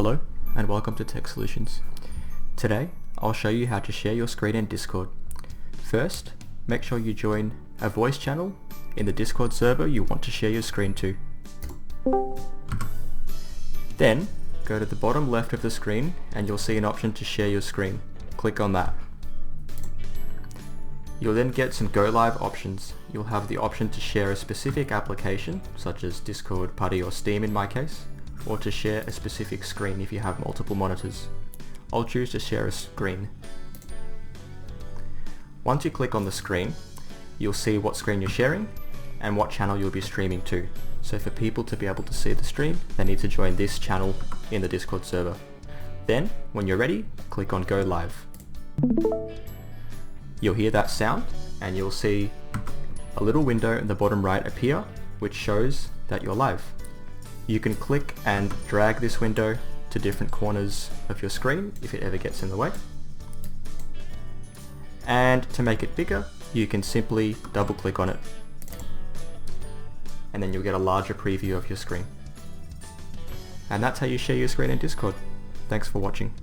Hello and welcome to Tech Solutions. Today I'll show you how to share your screen in Discord. First, make sure you join a voice channel in the Discord server you want to share your screen to. Then, go to the bottom left of the screen and you'll see an option to share your screen. Click on that. You'll then get some Go Live options. You'll have the option to share a specific application, such as Discord, Putty or Steam in my case, or to share a specific screen if you have multiple monitors. I'll choose to share a screen. Once you click on the screen, you'll see what screen you're sharing and what channel you'll be streaming to. So for people to be able to see the stream, they need to join this channel in the Discord server. Then, when you're ready, click on Go Live. You'll hear that sound and you'll see a little window in the bottom right appear which shows that you're live. You can click and drag this window to different corners of your screen if it ever gets in the way. And to make it bigger, you can simply double click on it and then you'll get a larger preview of your screen. And that's how you share your screen in Discord. Thanks for watching.